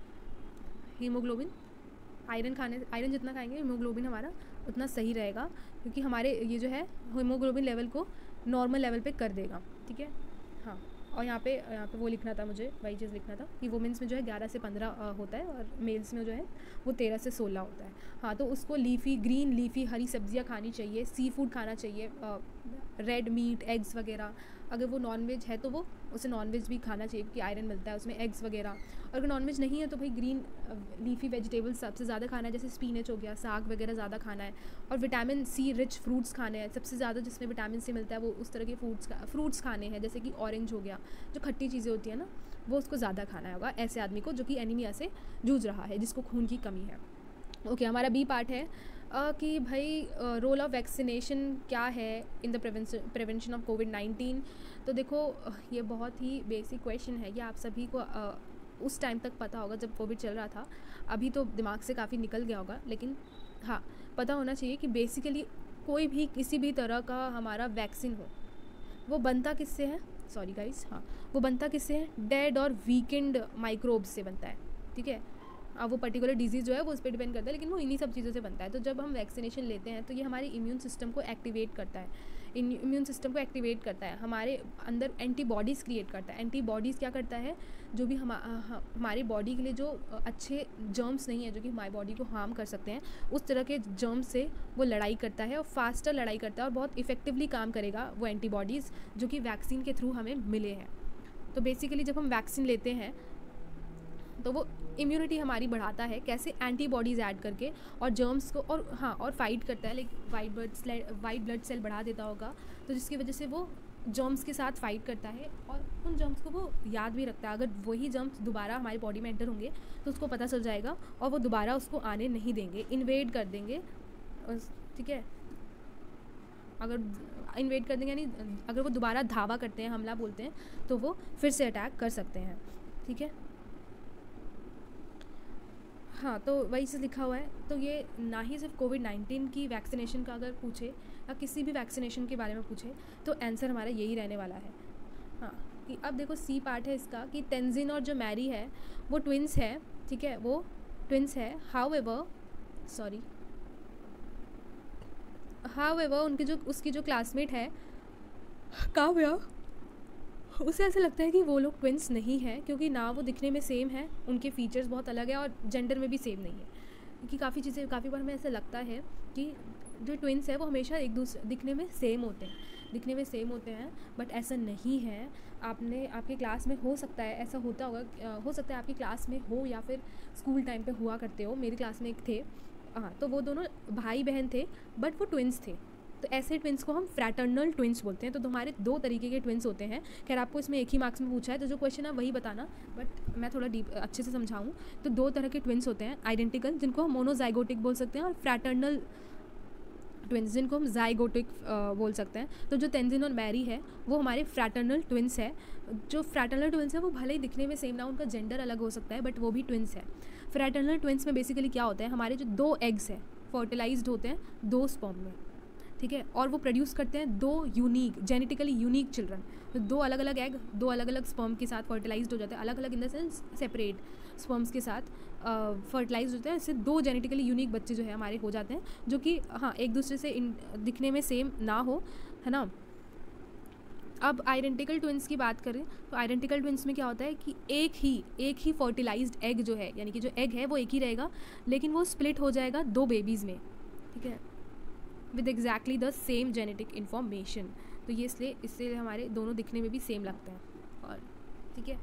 हीमोग्लोबिन, आयरन जितना खाएंगे हीमोग्लोबिन हमारा उतना सही रहेगा, क्योंकि हमारे ये जो है हीमोग्लोबिन लेवल को नॉर्मल लेवल पे कर देगा, ठीक है। हाँ, और यहाँ पे वो लिखना था, मुझे वही चीज़ लिखना था कि वुमेंस में जो है 11 से 15 होता है, और मेल्स में जो है वो 13 से 16 होता है। हाँ, तो उसको ग्रीन लीफी हरी सब्जियाँ खानी चाहिए, सी फूड खाना चाहिए, रेड मीट, एग्स वगैरह। अगर वो नॉनवेज है तो वो उसे नॉनवेज भी खाना चाहिए, क्योंकि आयरन मिलता है उसमें, एग्स वगैरह। और अगर नॉनवेज नहीं है तो भाई ग्रीन लीफी वेजिटेबल्स सबसे ज़्यादा खाना है, जैसे स्पीनच हो गया, साग वगैरह ज़्यादा खाना है। और विटामिन सी रिच फ्रूट्स खाने हैं, सबसे ज़्यादा जिसमें विटामिन सी मिलता है वो उस तरह के फ्रूट्स खाने हैं, जैसे कि ऑरेंज हो गया, जो खट्टी चीज़ें होती हैं ना, वो उसको ज़्यादा खाना होगा ऐसे आदमी को जो कि एनीमिया से जूझ रहा है, जिसको खून की कमी है। ओके, हमारा बी पार्ट है कि भाई रोल ऑफ वैक्सीनेशन क्या है इन द प्रिवेंशन ऑफ कोविड-19। तो देखो ये बहुत ही बेसिक क्वेश्चन है, ये आप सभी को उस टाइम तक पता होगा जब कोविड चल रहा था, अभी तो दिमाग से काफ़ी निकल गया होगा, लेकिन हाँ पता होना चाहिए कि बेसिकली कोई भी किसी भी तरह का हमारा वैक्सीन हो, वो बनता किससे है? सॉरी गाइस, हाँ, वो बनता किससे है? डेड और वीकेंड माइक्रोब्स से बनता है, ठीक है। वो पर्टिकुलर डिजीज़ जो है वो उस पर डिपेंड करता है, लेकिन वो इन्हीं सब चीज़ों से बनता है। तो जब हम वैक्सीनेशन लेते हैं तो ये हमारे इम्यून सिस्टम को एक्टिवेट करता है, इम्यून सिस्टम को एक्टिवेट करता है, हमारे अंदर एंटीबॉडीज़ क्रिएट करता है। एंटीबॉडीज़ क्या करता है? जो भी हमारी बॉडी के लिए जो अच्छे जर्म्स नहीं है, जो कि हमारी बॉडी को हार्म कर सकते हैं, उस तरह के जर्म्स से वो लड़ाई करता है, और फास्टर लड़ाई करता है, और बहुत इफेक्टिवली काम करेगा वो एंटीबॉडीज़, जो कि वैक्सीन के थ्रू हमें मिले हैं। तो बेसिकली जब हम वैक्सीन लेते हैं तो वो इम्यूनिटी हमारी बढ़ाता है, कैसे? एंटीबॉडीज़ ऐड करके, और जर्म्स को, और हाँ, और फाइट करता है, लाइक वाइट ब्लड सेल बढ़ा देता होगा, तो जिसकी वजह से वो जर्म्स के साथ फाइट करता है, और उन जर्म्स को वो याद भी रखता है। अगर वही जर्म्स दोबारा हमारी बॉडी में एंटर होंगे तो उसको पता चल जाएगा, और वो दोबारा उसको आने नहीं देंगे, इन्वेड कर देंगे, ठीक है। अगर इन्वेड कर देंगे यानी अगर वो दोबारा धावा करते हैं, हमला बोलते हैं, तो वो फिर से अटैक कर सकते हैं। ठीक है। हाँ, तो वही से लिखा हुआ है। तो ये ना ही सिर्फ कोविड-19 की वैक्सीनेशन का अगर पूछे या किसी भी वैक्सीनेशन के बारे में पूछे तो आंसर हमारा यही रहने वाला है। हाँ, कि अब देखो सी पार्ट है इसका कि तेंजिन और जो मैरी है वो ट्विंस है, ठीक है, वो ट्विंस है। हाउएवर उनकी जो उसकी जो क्लासमेट है काव्या, उसे ऐसा लगता है कि वो लोग ट्विंस नहीं हैं, क्योंकि ना वो दिखने में सेम है, उनके फीचर्स बहुत अलग है और जेंडर में भी सेम नहीं है। क्योंकि काफ़ी बार हमें ऐसा लगता है कि जो ट्विंस है वो हमेशा एक दूसरे दिखने में सेम होते हैं, बट ऐसा नहीं है। आपके क्लास में हो सकता है ऐसा होता होगा, हो सकता है आपकी क्लास में हो या फिर स्कूल टाइम पे हुआ करते हो। मेरी क्लास में एक थे, हाँ, तो वो दोनों भाई बहन थे बट वो ट्विंस थे। तो ऐसे ट्विंस को हम फ्रैटर्नल ट्विंस बोलते हैं। तो तुम्हारे 2 तरीके के ट्विंस होते हैं। खैर आपको इसमें एक ही मार्क्स में पूछा है तो जो क्वेश्चन है वही बताना, बट मैं थोड़ा डीप अच्छे से समझाऊँ तो 2 तरह के ट्विंस होते हैं, आइडेंटिकल जिनको हम मोनोजाइगोटिक बोल सकते हैं और फ्रैटर्नल ट्विंस जिनको हम जाइगोटिक बोल सकते हैं। तो जो तेंजिन और मैरी है वो हमारे फ्रैटर्नल ट्विंस है। जो फ्रैटर्नल ट्विंस है वो भले ही दिखने में सेम ना, उनका जेंडर अलग हो सकता है, बट वो भी ट्विंस है। फ्रैटर्नल ट्विंस में बेसिकली क्या होता है, हमारे जो 2 एग्स हैं फर्टिलाइज्ड होते हैं 2 स्पर्म में, ठीक है, और वो प्रोड्यूस करते हैं 2 यूनिक जेनेटिकली यूनिक चिल्ड्रन। तो 2 अलग अलग एग 2 अलग अलग स्पर्म के साथ फर्टिलाइज्ड हो जाते हैं, अलग अलग in the sense separate sperms के साथ फर्टिलाइज होते हैं। इससे 2 जेनेटिकली यूनिक बच्चे जो है हमारे हो जाते हैं, जो कि हाँ एक दूसरे से दिखने में सेम ना हो, है ना। अब आइडेंटिकल ट्विंस की बात करें तो आइडेंटिकल ट्विंस में क्या होता है कि एक ही फर्टिलाइज्ड एग जो है, यानी कि जो एग है वो एक ही रहेगा, लेकिन वो स्प्लिट हो जाएगा 2 बेबीज़ में, ठीक है, with exactly the same genetic information. तो ये इसलिए हमारे दोनों दिखने में भी सेम लगते हैं, और ठीक है।